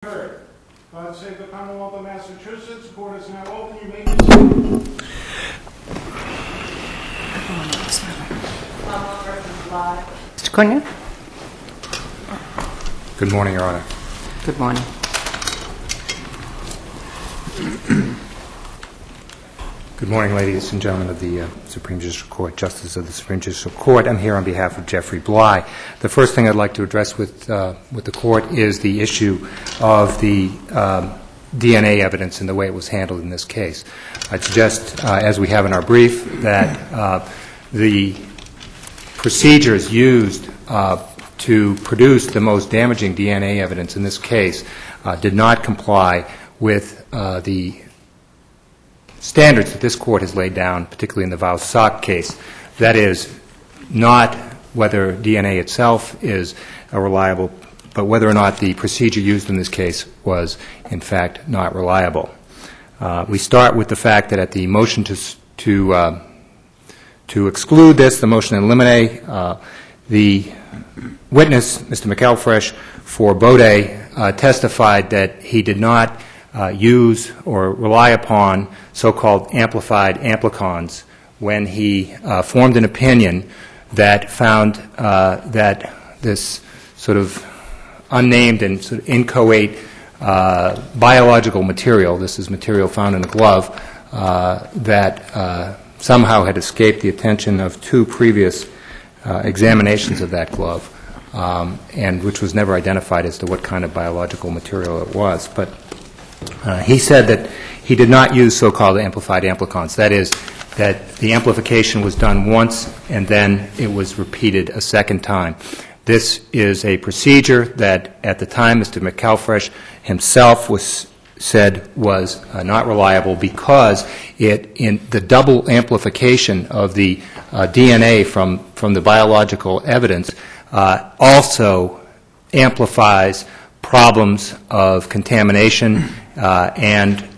Heard. God save the Commonwealth of Massachusetts. Court is now open. You may proceed. Mr. Cunha? Good morning, Your Honor. Good morning. Good morning, ladies and gentlemen of the Supreme Judicial Court, Justices of the Supreme Judicial Court. I'm here on behalf of Jeffrey Bly. The first thing I'd like to address with the Court is the issue of the DNA evidence and the way it was handled in this case. I'd suggest, as we have in our brief, that the procedures used to produce the most damaging DNA evidence in this case did not comply with the standards that this Court has laid down, particularly in the Vausac case. That is, not whether DNA itself is reliable, but whether or not the procedure used in this case was, in fact, not reliable. We start with the fact that at the motion to exclude this, the motion to eliminate, the witness, Mr. McElfresh, for Bode, testified that he did not use or rely upon so-called amplified amplicons when he formed an opinion that found that this sort of unnamed and sort of inchoate biological material, this is material found in a glove, that somehow had escaped the attention of two previous examinations of that glove, and which was never identified as to what kind of biological material it was. But he said that he did not use so-called amplified amplicons. That is, that the amplification was done once and then it was repeated a second time. This is a procedure that at the time Mr. McElfresh himself said was not reliable because in the double amplification of the DNA from the biological evidence also amplifies problems of contamination and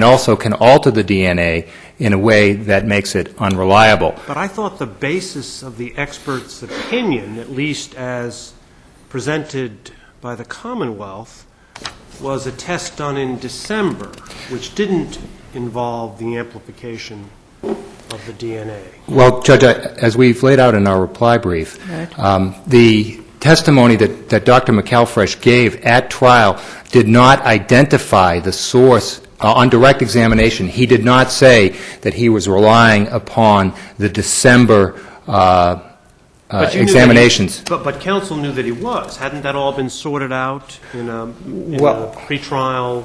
also can alter the DNA in a way that makes it unreliable. But I thought the basis of the expert's opinion, at least as presented by the Commonwealth, was a test done in December, which didn't involve the amplification of the DNA. Well, Judge, as we've laid out in our reply brief, the testimony that Dr. McElfresh gave at trial did not identify the source. On direct examination, he did not say that he was relying upon the December examinations. But counsel knew that he was. Hadn't that all been sorted out in a pretrial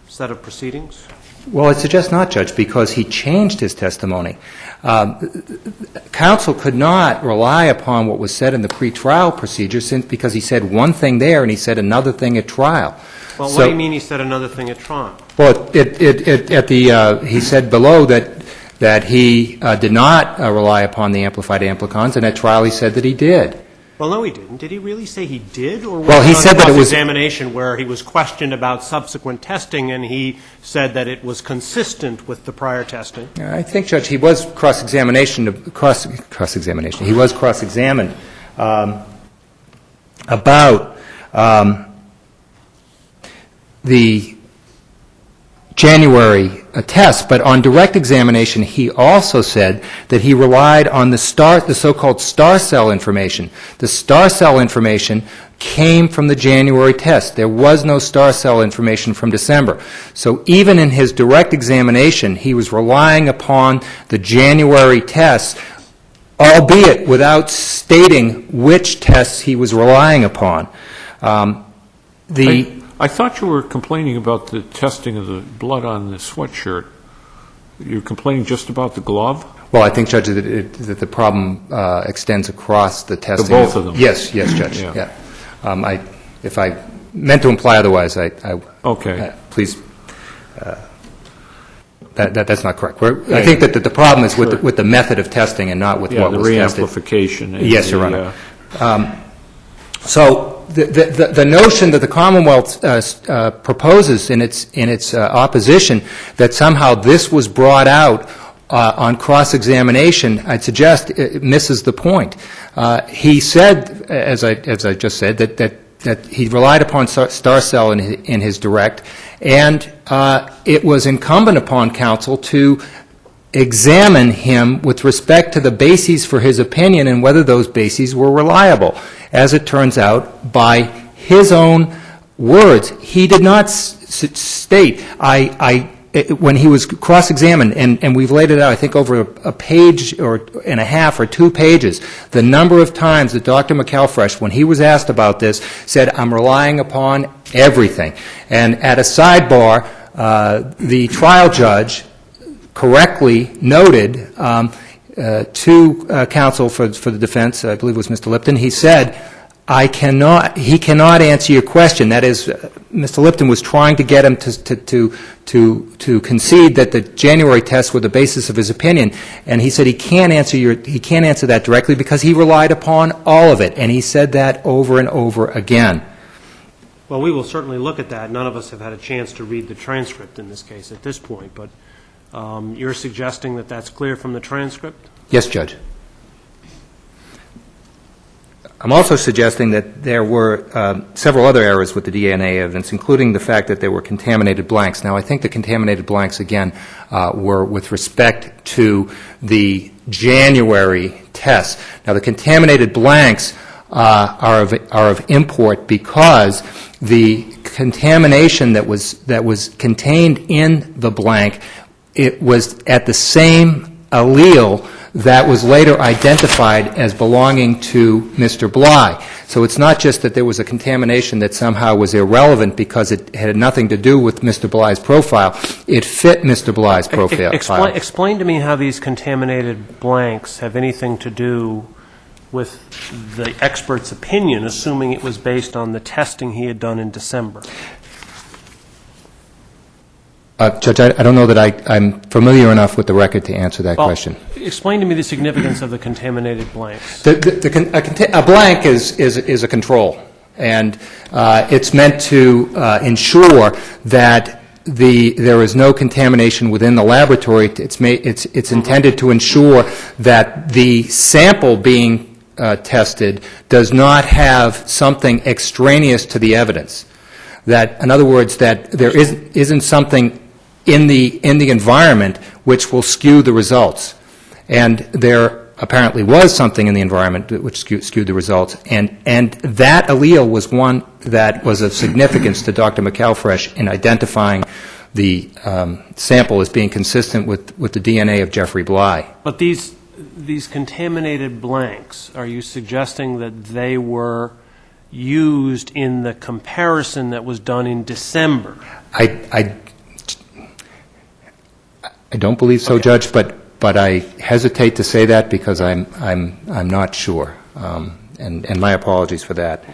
set of proceedings? Well, I suggest not, Judge, because he changed his testimony. Counsel could not rely upon what was said in the pretrial procedure because he said one thing there and he said another thing at trial. Well, what do you mean he said another thing at trial? Well, he said below that he did not rely upon the amplified amplicons, and at trial he said that he did. Well, no, he didn't. Did he really say he did? Or well, he said that it was examination where he was questioned about subsequent testing, and he said that it was consistent with the prior testing. I think, Judge, he was cross-examination. He was cross-examined about the January test, but on direct examination he also said that he relied on the so-called star cell information. The star cell information came from the January test. There was no star cell information from December. So even in his direct examination, he was relying upon the January tests, albeit without stating which tests he was relying upon. I thought you were complaining about the testing of the blood on the sweatshirt. You're complaining just about the glove? Well, I think, Judge, that the problem extends across the testing. The both of them? Yes, Judge. Yeah. If I meant to imply otherwise, okay. Please. That's not correct. I think that the problem is with the method of testing and not with what was tested. The reamplification. Yes, Your Honor. So the notion that the Commonwealth proposes in its opposition that somehow this was brought out on cross-examination, I'd suggest it misses the point. He said, as I just said, that that he relied upon Starcell in his direct, and it was incumbent upon counsel to examine him with respect to the bases for his opinion and whether those bases were reliable. As it turns out, by his own words, he did not state, when he was cross-examined, and we've laid it out, I think, over a page and a half or 2 pages, the number of times that Dr. McElfresh, when he was asked about this, said, I'm relying upon everything. And at a sidebar, the trial judge correctly noted to counsel for the defense, I believe it was Mr. Lipton, he said, he cannot answer your question. That is, Mr. Lipton was trying to get him to concede that the January tests were the basis of his opinion, and he said he can't answer that directly because he relied upon all of it, and he said that over and over again. Well, we will certainly look at that. None of us have had a chance to read the transcript in this case at this point, but you're suggesting that that's clear from the transcript? Yes, Judge. I'm also suggesting that there were several other errors with the DNA evidence, including the fact that there were contaminated blanks. Now, I think the contaminated blanks, again, were with respect to the January tests. Now, the contaminated blanks are of import because the contamination that was contained in the blank, it was at the same allele that was later identified as belonging to Mr. Bly. So it's not just that there was a contamination that somehow was irrelevant because it had nothing to do with Mr. Bly's profile. It fit Mr. Bly's profile. Explain to me how these contaminated blanks have anything to do with the expert's opinion, assuming it was based on the testing he had done in December. Judge, I don't know that I'm familiar enough with the record to answer that question. Explain to me the significance of the contaminated blanks. A blank is a control, and it's meant to ensure that there is no contamination within the laboratory. It's intended to ensure that the sample being tested does not have something extraneous to the evidence. That, in other words, that there isn't something in the environment which will skew the results. And there apparently was something in the environment which skewed the results, and that allele was one that was of significance to Dr. McElfresh in identifying the sample as being consistent with the DNA of Jeffrey Bly. But these contaminated blanks, are you suggesting that they were used in the comparison that was done in December? I don't believe so, okay, Judge, but I hesitate to say that because I'm not sure, and my apologies for that.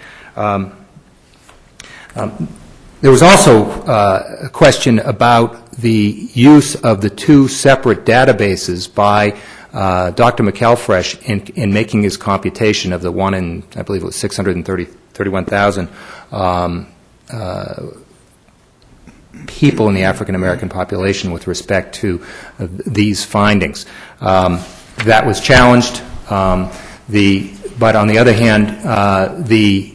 There was also a question about the use of the 2 separate databases by Dr. McElfresh in making his computation of the one in, I believe it was 631,000 people in the African American population with respect to these findings. That was challenged. But on the other hand, the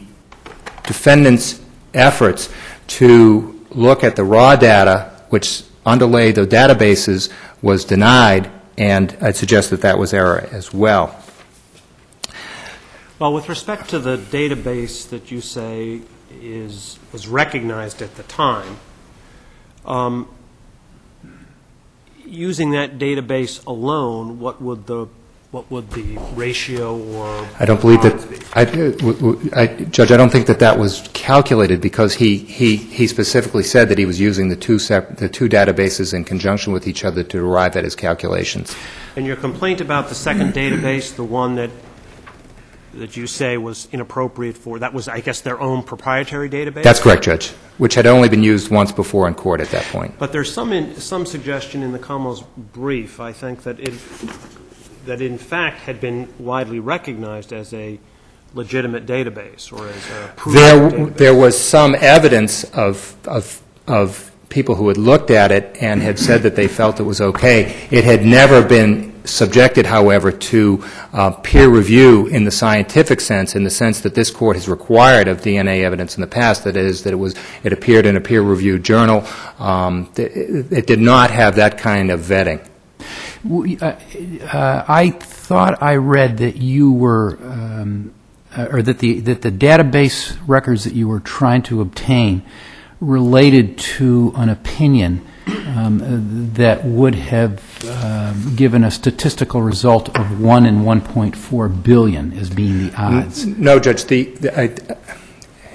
defendant's efforts to look at the raw data, which underlay the databases, was denied, and I'd suggest that that was error as well. Well, with respect to the database that you say was recognized at the time, using that database alone, what would the ratio or I don't believe that. Judge, I don't think that was calculated because he specifically said that he was using the two databases in conjunction with each other to arrive at his calculations. And your complaint about the second database, the one that you say was inappropriate that was, I guess, their own proprietary database? That's correct, Judge, which had only been used once before in court at that point. But there's some suggestion in the Commonwealth's brief, I think, that in fact had been widely recognized as a legitimate database or as a proven database. There was some evidence of people who had looked at it and had said that they felt it was okay. It had never been subjected, however, to peer review in the scientific sense, in the sense that this Court has required of DNA evidence in the past, that is, that it appeared in a peer-reviewed journal. It did not have that kind of vetting. I thought I read that you were, or that the database records that you were trying to obtain related to an opinion that would have given a statistical result of 1 in 1.4 billion as being the odds. No, Judge.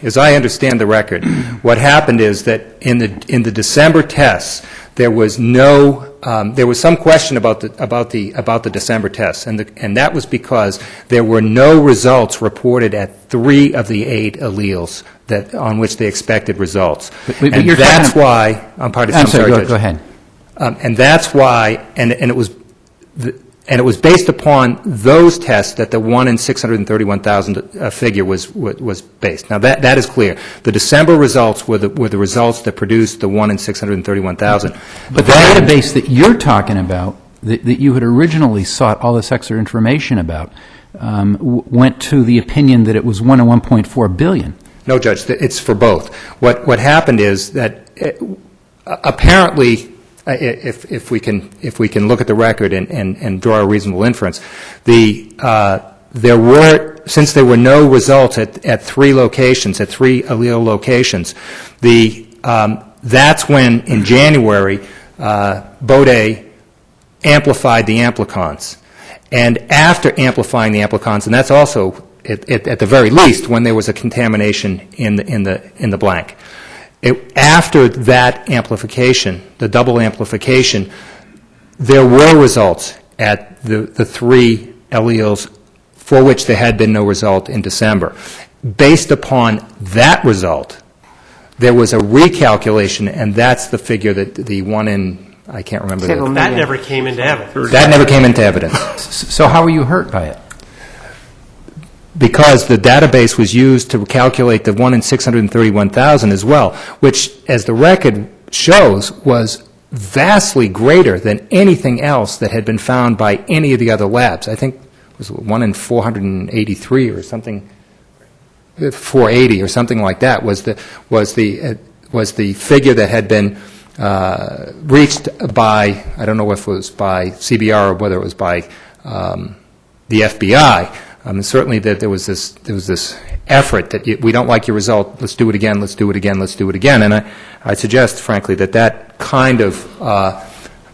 As I understand the record, what happened is that in the December tests, there was some question about the December tests, and that was because there were no results reported at 3 of the 8 alleles on which they expected results. But and that's why I'm sorry, Judge. Go ahead. And that's why, and it was based upon those tests that the 1 in 631,000 figure was based. Now that is clear. The December results were the results that produced the 1 in 631,000. But the database that you're talking about, that you had originally sought all this extra information about, went to the opinion that it was 1 in 1.4 billion. No, Judge. It's for both. What happened is that apparently, if we can look at the record and draw a reasonable inference, since there were no results at 3 locations, at 3 allele locations, that's when in January Bode amplified the amplicons, and after amplifying the amplicons, and that's also at the very least when there was a contamination in the blank. After that amplification, the double amplification, there were results at the 3 alleles for which there had been no result in December. Based upon that result, there was a recalculation, and that's the figure that the 1 in, I can't remember. That never came into evidence. That never came into evidence. So how were you hurt by it? Because the database was used to calculate the 1 in 631,000 as well, which, as the record shows, was vastly greater than anything else that had been found by any of the other labs. I think it was 1 in 483 or something, 480 or something like that was the figure that had been reached by, I don't know if it was by CBR or whether it was by the FBI. Certainly that there was this effort that we don't like your result, let's do it again, let's do it again, let's do it again. And I suggest, frankly, that kind of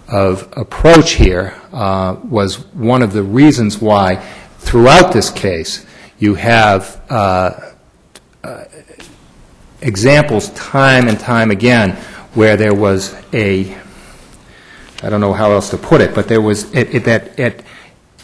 approach here was one of the reasons why throughout this case you have examples time and time again where there was I don't know how else to put it, but there was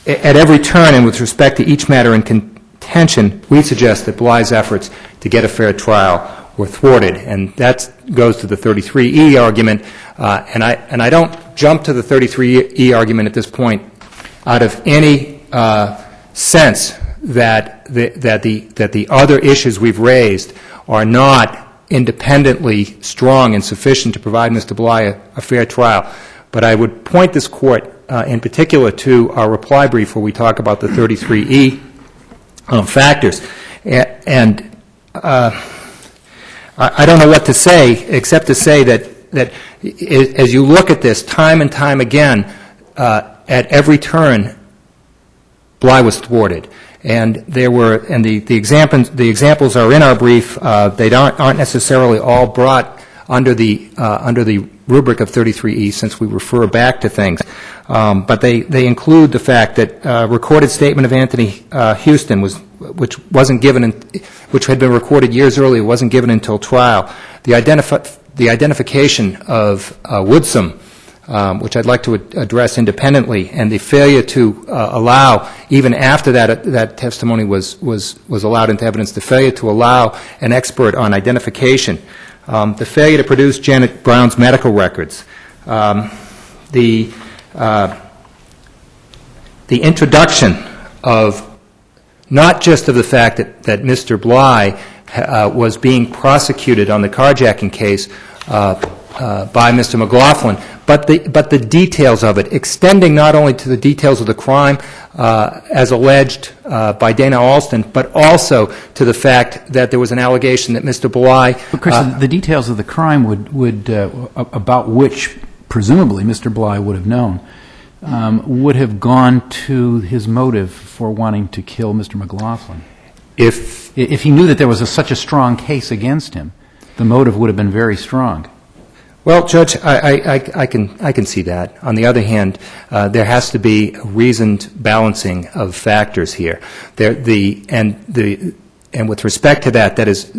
at every turn and with respect to each matter in contention, we suggest that Bly's efforts to get a fair trial were thwarted, and that goes to the 33E argument. And I don't jump to the 33E argument at this point out of any sense that the other issues we've raised are not independently strong and sufficient to provide Mr. Bly a fair trial. But I would point this Court in particular to our reply brief where we talk about the 33E factors. And I don't know what to say except to say that as you look at this time and time again, at every turn, Bly was thwarted. And the examples are in our brief. They aren't necessarily all brought under the rubric of 33E, since we refer back to things. But they include the fact that recorded statement of Anthony Houston which had been recorded years earlier, wasn't given until trial. The identification of Woodsum, which I'd like to address independently, and the failure to allow, even after that testimony was allowed into evidence, the failure to allow an expert on identification. The failure to produce Janet Brown's medical records, the introduction of not just of the fact that Mr. Bly was being prosecuted on the carjacking case by Mr. McLaughlin, but the details of it, extending not only to the details of the crime as alleged by Dana Alston, but also to the fact that there was an allegation that Mr. Bly... But Chris, the details of the crime would about which presumably Mr. Bly would have known, would have gone to his motive for wanting to kill Mr. McLaughlin. If he knew that there was such a strong case against him, the motive would have been very strong. Well, Judge, I can see that. On the other hand, there has to be a reasoned balancing of factors here. And with respect to that, that is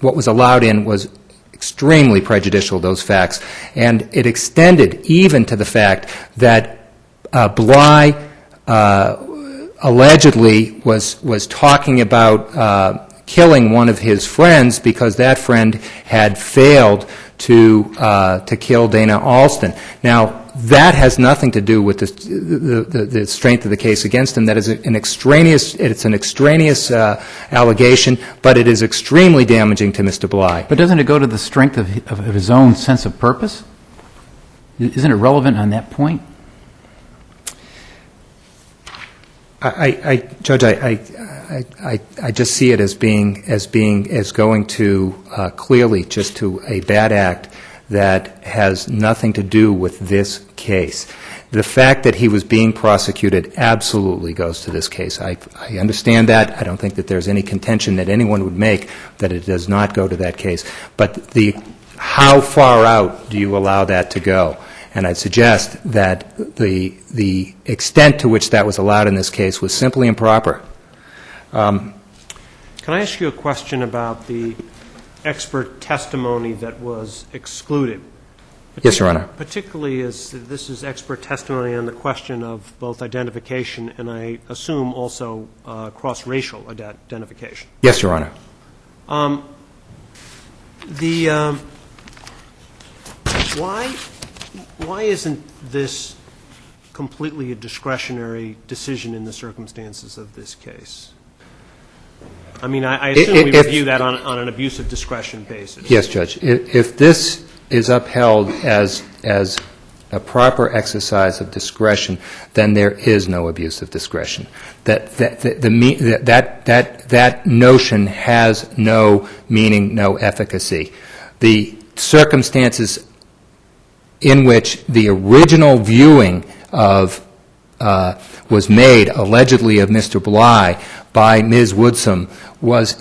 what was allowed in was extremely prejudicial, those facts, and it extended even to the fact that Bly allegedly was talking about killing one of his friends because that friend had failed to kill Dana Alston. Now, that has nothing to do with the strength of the case against him. That is an extraneous allegation, but it is extremely damaging to Mr. Bly. But doesn't it go to the strength of his own sense of purpose? Isn't it relevant on that point? Judge, I just see it as going to clearly just to a bad act that has nothing to do with this case. The fact that he was being prosecuted absolutely goes to this case. I understand that. I don't think that there's any contention that anyone would make that it does not go to that case. But how far out do you allow that to go? And I'd suggest that the extent to which that was allowed in this case was simply improper. Can I ask you a question about the expert testimony that was excluded? Yes, Your Honor. Particularly as this is expert testimony on the question of both identification and I assume also cross-racial identification. Yes, Your Honor. Why isn't this completely a discretionary decision in the circumstances of this case? I mean, I assume we review that on an abuse of discretion basis. Yes, Judge. If this is upheld as a proper exercise of discretion, then there is no abuse of discretion. That notion has no meaning, no efficacy. The circumstances in which the original viewing of was made, allegedly of Mr. Bly, by Ms. Woodsum was,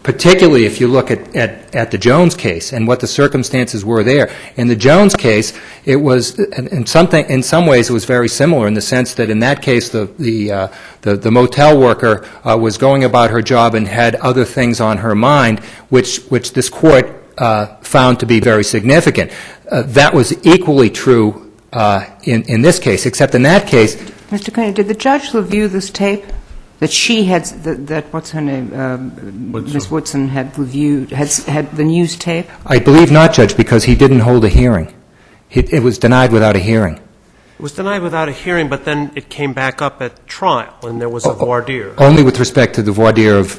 particularly if you look at the Jones case and what the circumstances were there. In the Jones case, it was, in some ways, it was very similar in the sense that in that case, the motel worker was going about her job and had other things on her mind, which this court found to be very significant. That was equally true in this case, except in that case. Mr. Cunningham, did the judge review this tape that she had, that what's her name, Ms. Woodson had reviewed, had the news tape? I believe not, Judge, because he didn't hold a hearing. It was denied without a hearing. It was denied without a hearing, but then it came back up at trial, and there was a voir dire. Only with respect to the voir dire of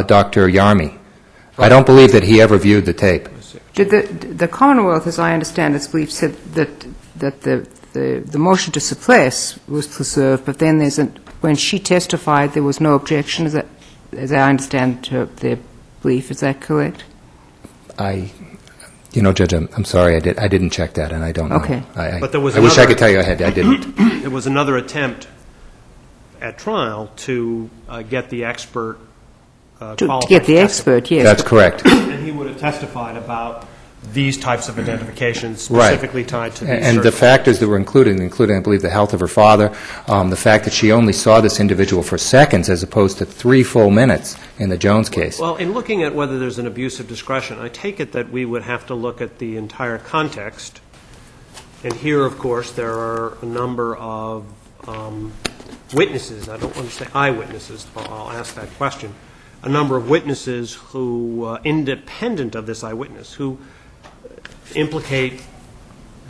Dr. Yarmy. Right. I don't believe that he ever viewed the tape. Did the Commonwealth, as I understand its belief, said that the motion to suppress was preserved, but then when she testified, there was no objection, as I understand their belief. Is that correct? Judge, I'm sorry, I didn't check that, and I don't know. Okay. But there was I wish I could tell you I didn't. There was another attempt at trial to get the expert to get the expert, yes. That's correct. And he would have testified about these types of identifications specifically tied to these and the factors that were including, I believe, the health of her father, the fact that she only saw this individual for seconds as opposed to 3 full minutes in the Jones case. Well, in looking at whether there's an abuse of discretion, I take it that we would have to look at the entire context. And here, of course, there are a number of witnesses. I don't want to say eyewitnesses, but I'll ask that question. A number of witnesses who, independent of this eyewitness, who implicate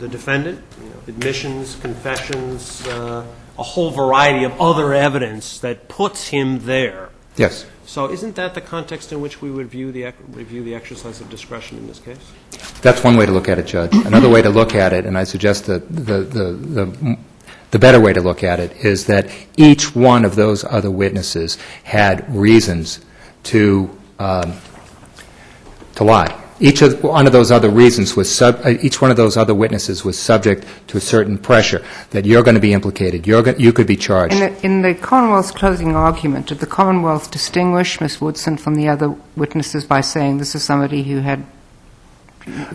the defendant, admissions, confessions, a whole variety of other evidence that puts him there. Yes. So isn't that the context in which we would review the exercise of discretion in this case? That's one way to look at it, Judge. Another way to look at it, and I suggest that the better way to look at it, is that each one of those other witnesses had reasons to lie. Each one of those other reasons was each one of those other witnesses was subject to a certain pressure that you're going to be implicated, you could be charged. In the Commonwealth's closing argument, did the Commonwealth distinguish Ms. Woodson from the other witnesses by saying this is somebody who had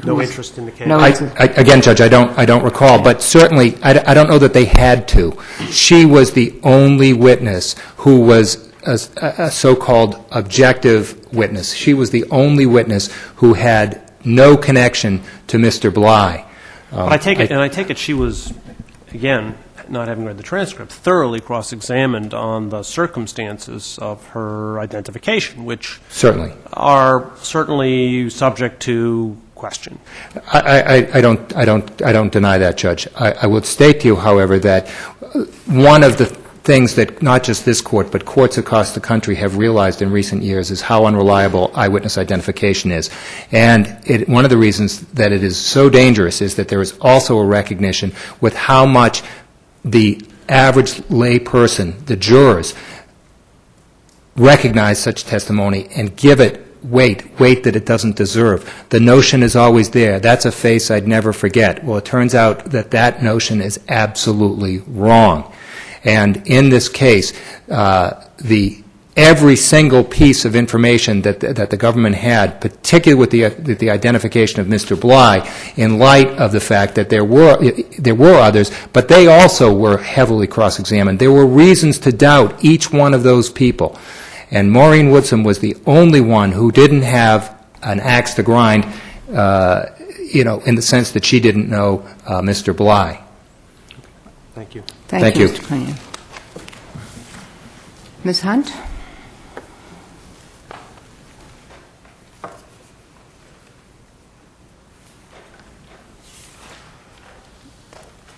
No interest in the case. No interest. Again, Judge, I don't recall, but certainly, I don't know that they had to. She was the only witness who was a so-called objective witness. She was the only witness who had no connection to Mr. Bly. But I take it she was, again, not having read the transcript, thoroughly cross-examined on the circumstances of her identification, which Certainly. are certainly subject to question. I don't deny that, Judge. I would state to you, however, that one of the things that not just this court, but courts across the country have realized in recent years is how unreliable eyewitness identification is. And one of the reasons that it is so dangerous is that there is also a recognition with how much the average lay person, the jurors, recognize such testimony and give it weight that it doesn't deserve. The notion is always there. That's a face I'd never forget. Well, it turns out that that notion is absolutely wrong. And in this case, every single piece of information that the government had, particularly with the identification of Mr. Bly, in light of the fact that there were others, but they also were heavily cross-examined. There were reasons to doubt each one of those people. And Maureen Woodson was the only one who didn't have an axe to grind, in the sense that she didn't know Mr. Bly. Thank you. Thank you, Mr. Cunningham. Ms. Hunt?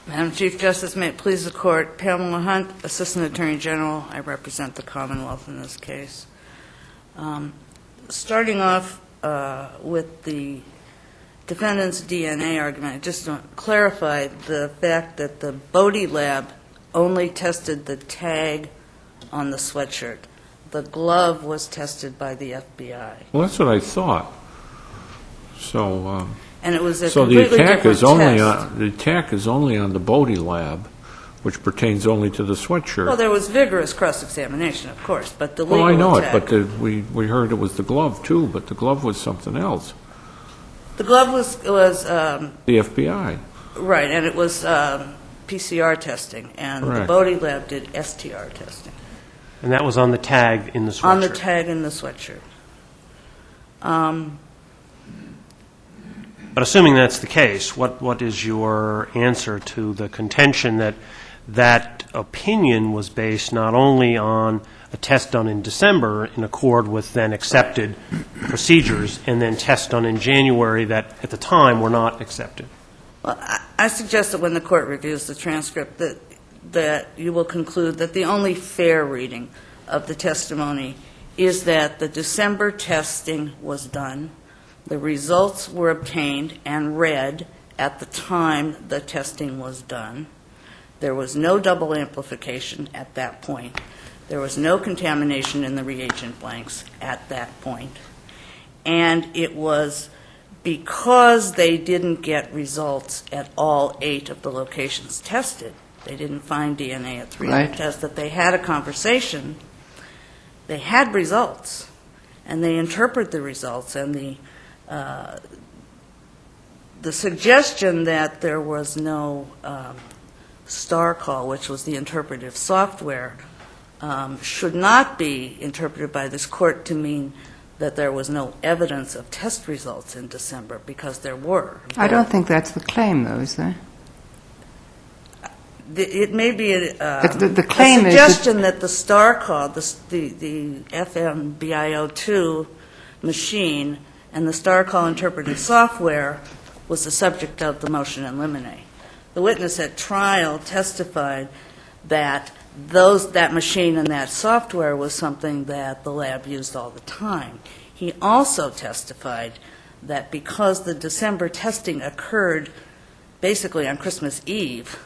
Madam Chief Justice, may it please the Court, Pamela Hunt, Assistant Attorney General. I represent the Commonwealth in this case. Starting off with the defendant's DNA argument, I just want to clarify the fact that the Bodie lab only tested the tag on the sweatshirt. The glove was tested by the FBI. Well, that's what I thought. So, And it was a so the completely attack different is only test. the attack is only on the Bodie lab, which pertains only to the sweatshirt. Well, there was vigorous cross-examination, of course, but the legal Well, I know attack, it, but we heard it was the glove too, but the glove was something else. the glove was The FBI. right, and it was PCR testing, and the Correct. Bodie lab did STR testing And that was on the tag in the sweatshirt. on the tag in the sweatshirt. But assuming that's the case, what is your answer to the contention that that opinion was based not only on a test done in December in accord with then accepted procedures, and then tests done in January that at the time were not accepted? Well, I suggest that when the court reviews the transcript that you will conclude that the only fair reading of the testimony is that the December testing was done, the results were obtained and read at the time the testing was done. There was no double amplification at that point. There was no contamination in the reagent blanks at that point. And it was because they didn't get results at all 8 of the locations tested, they didn't find DNA at 3 of Right. the tests, that they had a conversation, they had results, and they interpret the results, and the suggestion that there was no star call, which was the interpretive software, should not be interpreted by this court to mean that there was no evidence of test results in December, because there were. I don't think that's the claim, though, is there? It may be The claim a is suggestion that the star call, the FMBIO2 machine, and the star call interpretive software was the subject of the motion in limine. The witness at trial testified that that machine and that software was something that the lab used all the time. He also testified that because the December testing occurred basically on Christmas Eve,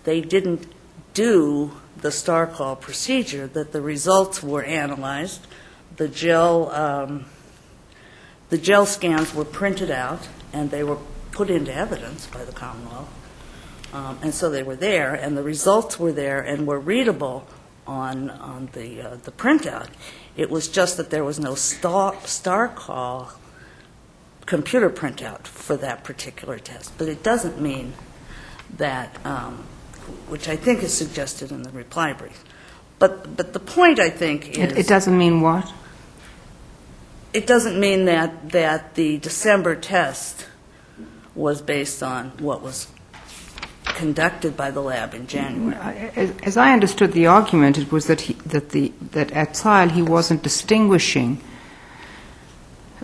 they didn't do the star call procedure, that the results were analyzed, the gel scans were printed out, and they were put into evidence by the Commonwealth. And so they were there, and the results were there and were readable on the printout. It was just that there was no star call computer printout for that particular test. But it doesn't mean that, which I think is suggested in the reply brief. But the point, I think, is... It doesn't mean what? It doesn't mean that the December test was based on what was conducted by the lab in January. As I understood the argument, it was that at trial he wasn't distinguishing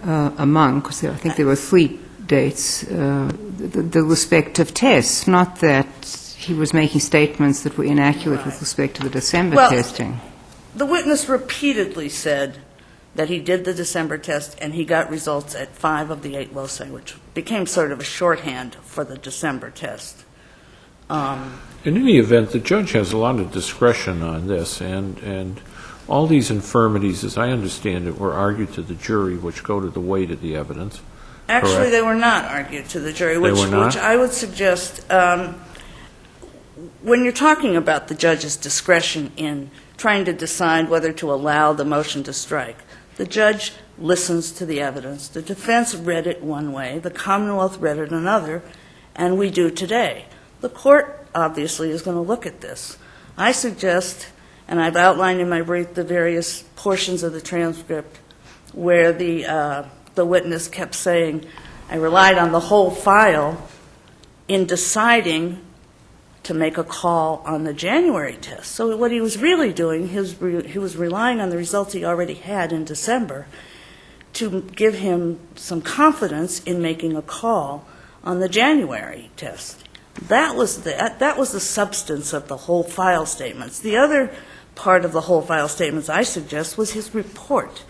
among, because I think there were 3 dates, the respective tests, not that he was making statements that were inaccurate with respect to the December testing. The witness repeatedly said that he did the December test and he got results at 5 of the 8 loci, which became sort of a shorthand for the December test. In any event, the judge has a lot of discretion on this, and all these infirmities, as I understand it, were argued to the jury, which go to the weight of the evidence. Actually, Correct? they were not argued to the jury, They were not? which I would suggest, when you're talking about the judge's discretion in trying to decide whether to allow the motion to strike, the judge listens to the evidence. The defense read it one way, the Commonwealth read it another, and we do today. The court, obviously, is going to look at this. I suggest, and I've outlined in my brief the various portions of the transcript where the witness kept saying, I relied on the whole file in deciding to make a call on the January test. So what he was really doing, he was relying on the results he already had in December to give him some confidence in making a call on the January test. That was the substance of the whole file statements. The other part of the whole file statements, I suggest, was his report.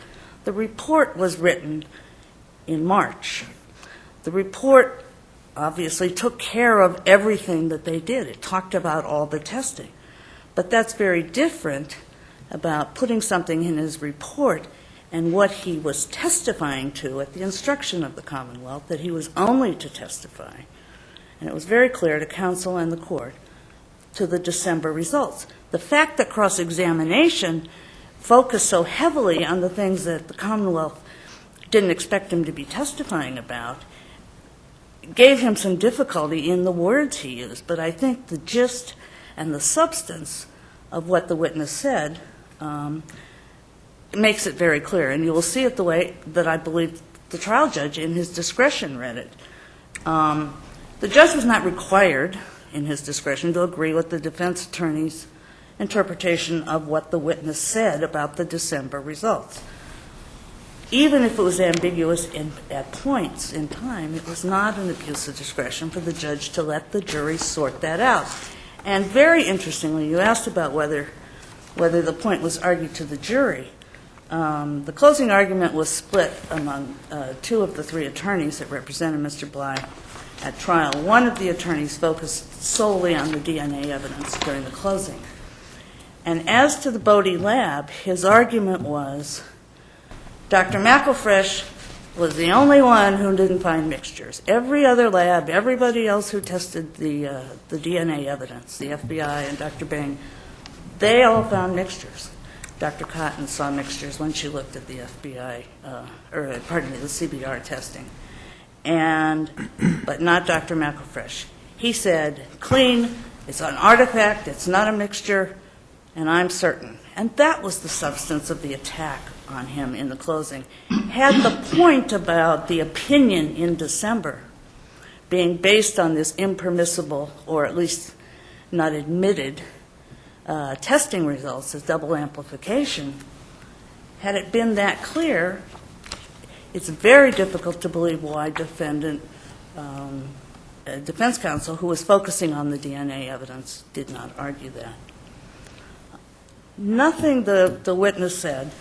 The report was written in March. The report obviously took care of everything that they did. It talked about all the testing. But that's very different about putting something in his report and what he was testifying to at the instruction of the Commonwealth, that he was only to testify. And it was very clear to counsel and the court to the December results. The fact that cross-examination focused so heavily on the things that the Commonwealth didn't expect him to be testifying about gave him some difficulty in the words he used. But I think the gist and the substance of what the witness said makes it very clear. And you will see it the way that I believe the trial judge in his discretion read it. The judge was not required, in his discretion, to agree with the defense attorney's interpretation of what the witness said about the December results. Even if it was ambiguous at points in time, it was not an abuse of discretion for the judge to let the jury sort that out. And very interestingly, you asked about whether the point was argued to the jury. The closing argument was split among 2 of the 3 attorneys that represented Mr. Bly at trial. One of the attorneys focused solely on the DNA evidence during the closing. And as to the Bodie lab, his argument was Dr. McElfresh was the only one who didn't find mixtures. Every other lab, everybody else who tested the DNA evidence, the FBI and Dr. Bing, they all found mixtures. Dr. Cotton saw mixtures when she looked at the FBI, the CBR testing. But not Dr. McElfresh. He said, clean, it's an artifact, it's not a mixture, and I'm certain. And that was the substance of the attack on him in the closing. Had the point about the opinion in December being based on this impermissible, or at least not admitted, testing results as double amplification, had it been that clear, it's very difficult to believe why defense counsel, who was focusing on the DNA evidence, did not argue that. Nothing the witness said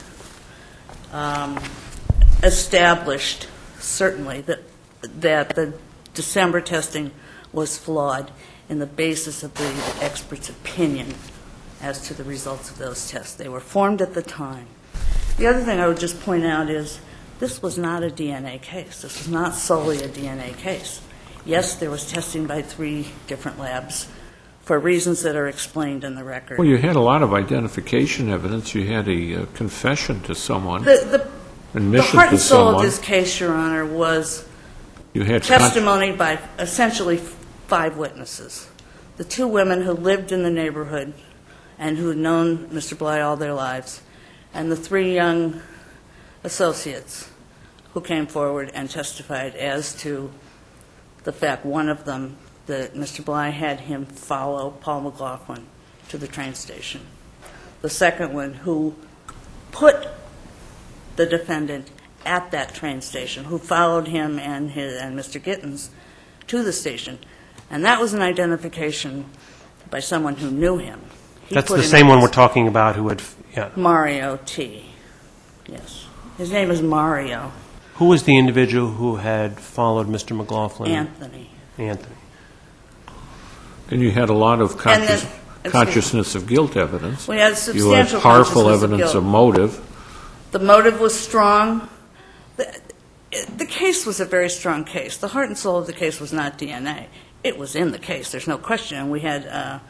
established certainly, that the December testing was flawed in the basis of the expert's opinion as to the results of those tests. They were formed at the time. The other thing I would just point out is this was not a DNA case. This was not solely a DNA case. Yes, there was testing by 3 different labs for reasons that are explained in the record. Well, you had a lot of identification evidence. You had a confession to someone, The admission heart to and soul of someone. this case, Your Honor, was You had testimony by essentially 5 witnesses. The 2 women who lived in the neighborhood and who had known Mr. Bly all their lives, and the 3 young associates who came forward and testified as to the fact, one of them, that Mr. Bly had him follow Paul McLaughlin to the train station. The second one, who put the defendant at that train station, who followed him and Mr. Gittins to the station. And that was an identification by someone who knew him. He That's put the him same at one this- we're talking about who had, yeah. Mario T. Yes. His name is Mario Who was the individual who had followed Mr. McLaughlin? Anthony. Anthony. And you had a lot of And then- consciousness of guilt evidence. We had You substantial had powerful consciousness of evidence guilt. of motive. The motive was strong. The case was a very strong case. The heart and soul of the case was not DNA. It was in the case, there's no question. And we had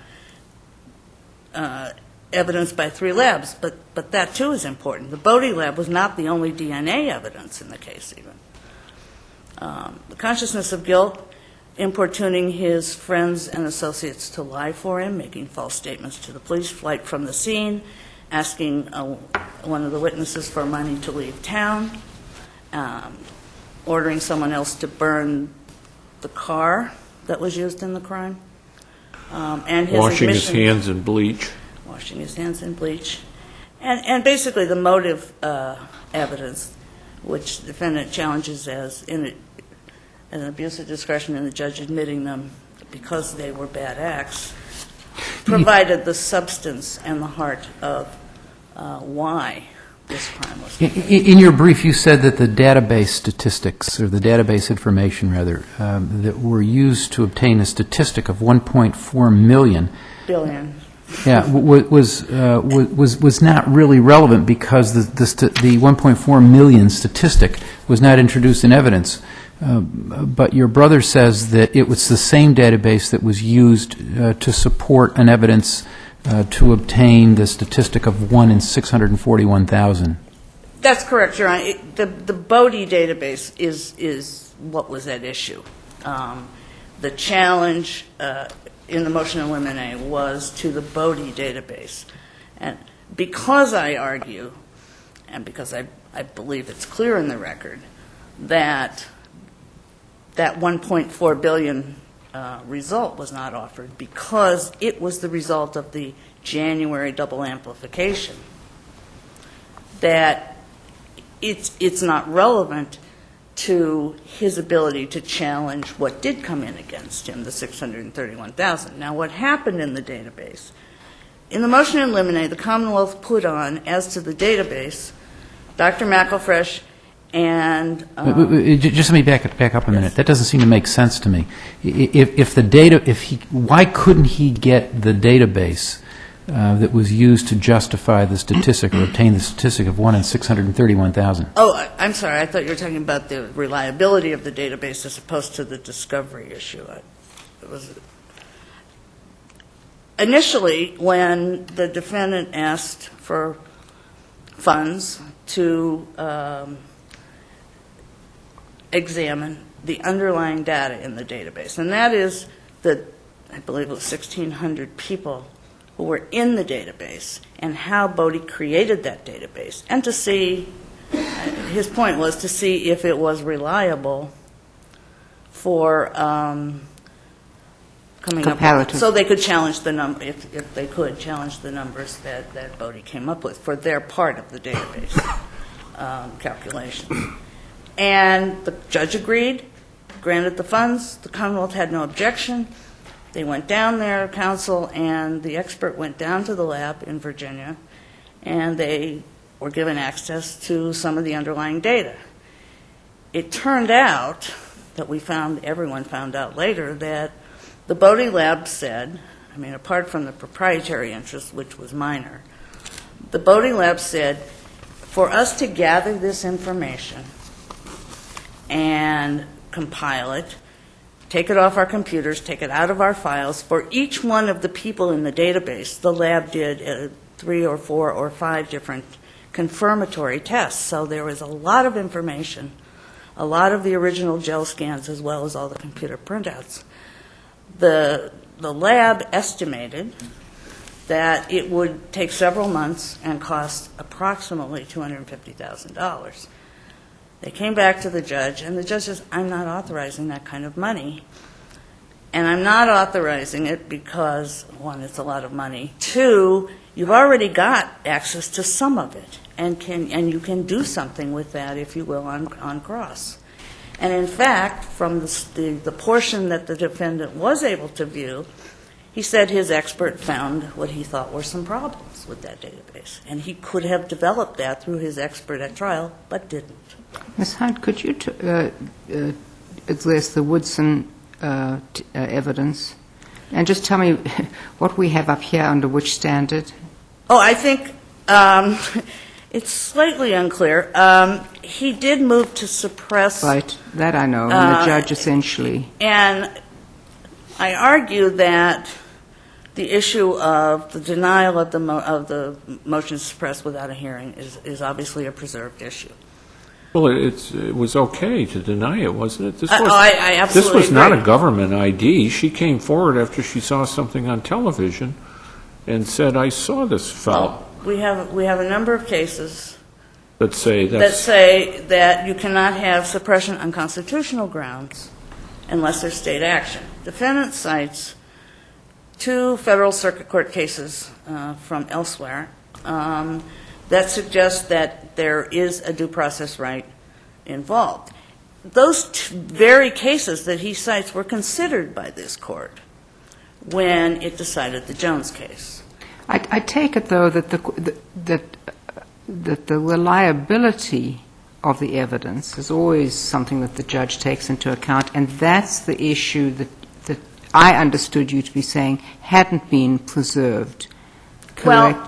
evidence by 3 labs, but that too is important. The Bodie lab was not the only DNA evidence in the case even. The consciousness of guilt, importuning his friends and associates to lie for him, making false statements to the police, flight from the scene, asking one of the witnesses for money to leave town, ordering someone else to burn the car that was used in the crime, and his Washing his admission- hands in bleach. washing his hands in bleach, and basically the motive evidence, which the defendant challenges as an abuse of discretion in the judge admitting them because they were bad acts, provided the substance and the heart of why this crime was committed. In your brief, you said that the database statistics, or the database information, rather, that were used to obtain a statistic of 1.4 million, Billion. yeah, was not really relevant because the 1.4 million statistic was not introduced in evidence. But your brother says that it was the same database that was used to support an evidence to obtain the statistic of 1 in 641,000. That's correct, Your Honor. The Bodie database is what was at issue. The challenge in the motion in limine was to the Bodie database. And because I argue, and because I believe it's clear in the record, that 1.4 billion result was not offered because it was the result of the January double amplification, that it's not relevant to his ability to challenge what did come in against him, the 631,000. Now, what happened in the database? In the motion in limine, the Commonwealth put on, as to the database, Dr. McElfresh and... Just let me back up a minute. Yes. That doesn't seem to make sense to me. Why couldn't he get the database that was used to justify the statistic or obtain the statistic of 1 in 631,000? Oh, I'm sorry. I thought you were talking about the reliability of the database as opposed to the discovery issue. It was initially when the defendant asked for funds to examine the underlying data in the database, and that is that I believe it was 1,600 people who were in the database and how Bodie created that database, and to see, his point was to see if it was reliable for coming up with, so they could challenge the number, if they could challenge the numbers that Bodie came up with for their part of the database calculation. And the judge agreed, granted the funds. The Commonwealth had no objection. They went down there, counsel and the expert went down to the lab in Virginia, and they were given access to some of the underlying data. it turned out that everyone found out later, that the Bodie lab said, I mean, apart from the proprietary interest, which was minor, the Bodie lab said, for us to gather this information and compile it, take it off our computers, take it out of our files, for each one of the people in the database, the lab did 3 or 4 or 5 different confirmatory tests. So there was a lot of information, a lot of the original gel scans, as well as all the computer printouts. The lab estimated that it would take several months and cost approximately $250,000. They came back to the judge, and the judge says, I'm not authorizing that kind of money. And I'm not authorizing it because, 1, it's a lot of money. 2, you've already got access to some of it, and you can do something with that, if you will, on cross. And in fact, from the portion that the defendant was able to view, he said his expert found what he thought were some problems with that database. And he could have developed that through his expert at trial, but didn't. Ms. Hunt, could you address the Woodson evidence? And just tell me what we have up here under which standard? Oh, I think it's slightly unclear. He did move to suppress. Right, that I know, and the judge essentially. And I argue that the issue of the denial of the motion to suppress without a hearing is obviously a preserved issue. Well, it was okay to deny it, wasn't it? I absolutely This was not agree. a government ID. She came forward after she saw something on television and said, I saw this fellow. Well, we have a number of cases that say that you cannot have suppression on constitutional grounds unless there's state action. Defendant cites 2 Federal Circuit Court cases from elsewhere that suggest that there is a due process right involved. Those very cases that he cites were considered by this court when it decided the Jones case. I take it, though, that the reliability of the evidence is always something that the judge takes into account, and that's the issue that I understood you to be saying hadn't been preserved. Correct? Well,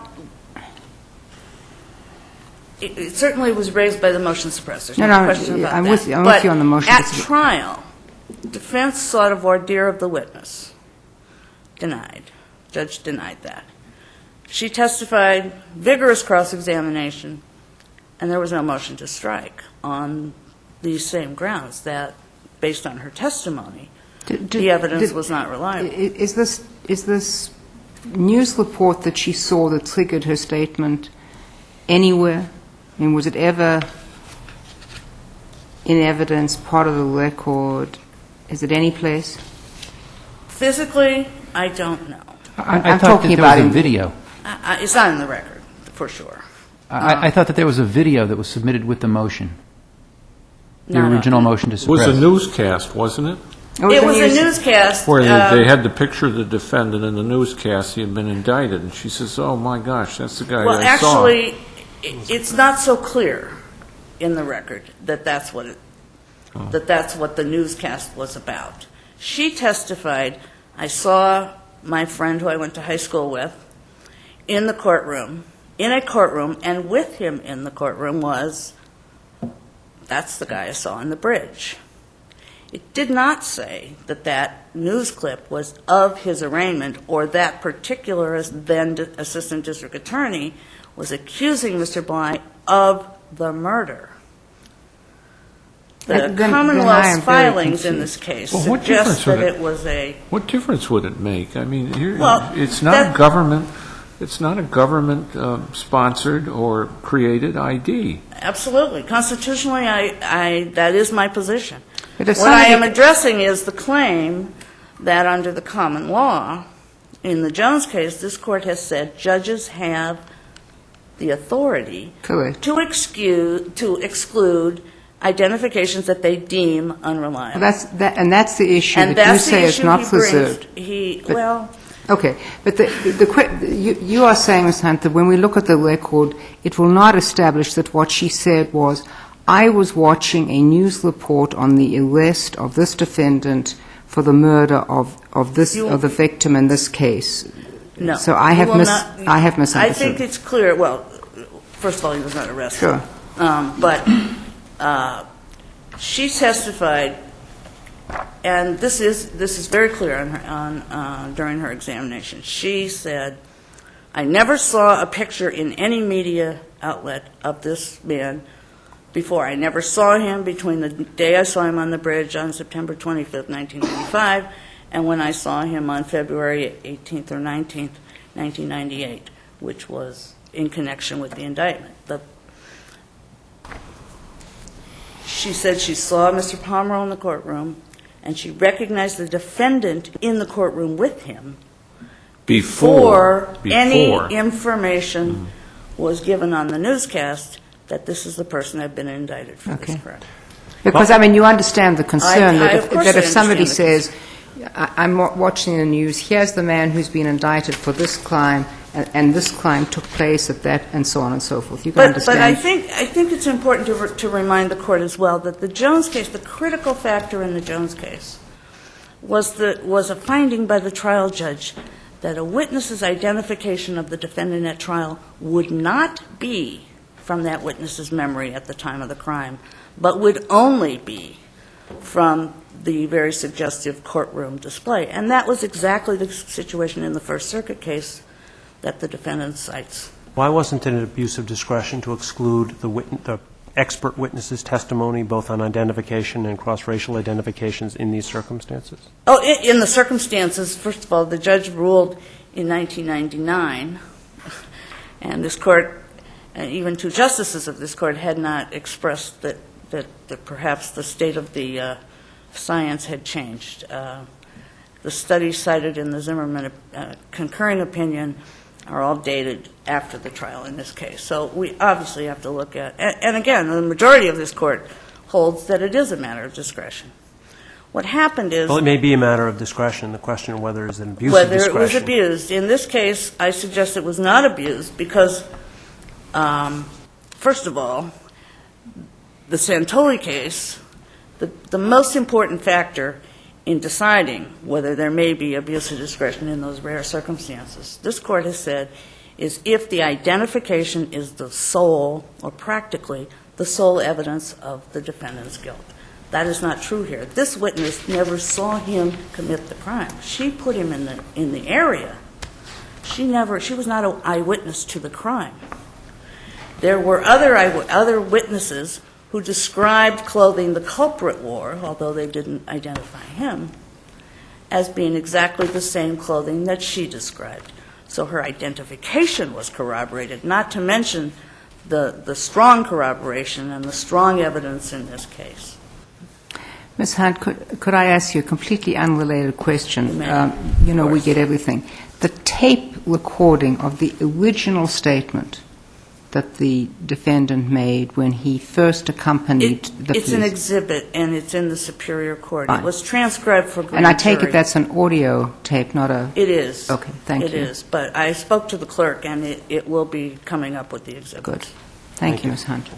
it certainly was raised by the motion to suppress. There's no question about I'm that. with you on the motion to At suppress. trial, defense sought a voir dire of the witness. Denied. Judge denied that. She testified, vigorous cross-examination, and there was no motion to strike on these same grounds, that based on her testimony, the evidence was not reliable. Is this news report that she saw that triggered her statement anywhere? I mean, was it ever in evidence, part of the record? Is it any place? Physically, I don't know. I thought that there was a video. It's not in the record, for sure. I thought that there was a video that was submitted with the motion, the No, no. original motion to It was suppress. a newscast, wasn't it? It was a newscast. Where they had the picture of the defendant in the newscast. He had been indicted, and she says, "Oh my gosh, that's the guy Well, I saw." actually, it's not so clear in the record that that's what the newscast was about. She testified, I saw my friend who I went to high school with in a courtroom, and with him in the courtroom was, that's the guy I saw on the bridge. It did not say that that news clip was of his arraignment, or that particular then assistant district attorney was accusing Mr. Bly of the murder. The Then Commonwealth's I am very filings in confused. this case Well, what suggest difference would that it- it was a... What difference would it make? I mean, Well, it's not that- a government. It's not a government-sponsored or created ID. Absolutely. Constitutionally, that is my position. But if What I am somebody- addressing is the claim that under the common law, in the Jones case, this court has said judges have the authority Correct. to exclude identifications that they deem unreliable. And that's the issue And that you that's the say is issue not he brings. preserved. But- Well, Okay, but you are saying, Ms. Hunt, that when we look at the record, it will not establish that what she said was, I was watching a news report on the arrest of this defendant for the murder of the victim in this case. No. So I have misunderstood. I think it's clear, well, first of all, he was not arrested. Sure. But she testified, and this is very clear during her examination. She said, "I never saw a picture in any media outlet of this man before. I never saw him between the day I saw him on the bridge on September 25th, 1995, and when I saw him on February 18th or 19th, 1998, which was in connection with the indictment." She said she saw Mr. Pomeroy in the courtroom, and she recognized the defendant in the courtroom with him before any information was given on the newscast that this is the person that had been indicted for this crime. Because, I mean, you understand the concern of course that I if somebody understand says, I'm watching the news, here's the man who's been indicted for this crime, and this crime took place at that, and so on and so forth. You can understand. But I think it's important to remind the Court as well that the Jones case, the critical factor in the Jones case, was a finding by the trial judge that a witness's identification of the defendant at trial would not be from that witness's memory at the time of the crime, but would only be from the very suggestive courtroom display. And that was exactly the situation in the First Circuit case that the defendant cites. Why wasn't it an abuse of discretion to exclude the expert witness's testimony, both on identification and cross-racial identifications in these circumstances? Oh, in the circumstances, first of all, the judge ruled in 1999, and this Court, and even two justices of this Court, had not expressed that perhaps the state of the science had changed. The studies cited in the Zimmerman concurring opinion are all dated after the trial in this case. So we obviously have to look at, and again, the majority of this Court holds that it is a matter of discretion. What happened is... Well, it may be a matter of discretion. The question of whether it's an abuse of discretion. Whether it was abused. In this case, I suggest it was not abused because, first of all, the Santoli case, the most important factor in deciding whether there may be abuse of discretion in those rare circumstances, this Court has said, is if the identification is the sole, or practically, the sole evidence of the defendant's guilt. That is not true here. This witness never saw him commit the crime. She put him in the area. She was not an eyewitness to the crime. There were other witnesses who described clothing the culprit wore, although they didn't identify him, as being exactly the same clothing that she described. So her identification was corroborated, not to mention the strong corroboration and the strong evidence in this case. Ms. Hunt, could I ask you a completely unrelated question? We get everything. The tape recording of the original statement that the defendant made when he first accompanied the police. It's an exhibit, and it's in the Superior Court. Fine. It was transcribed for grand jury. And I take it that's an audio tape, not a... It is. Okay, thank you. It is, but I spoke to the clerk, and it will be coming up with the exhibit. Good. Thank you, Ms. Hunt.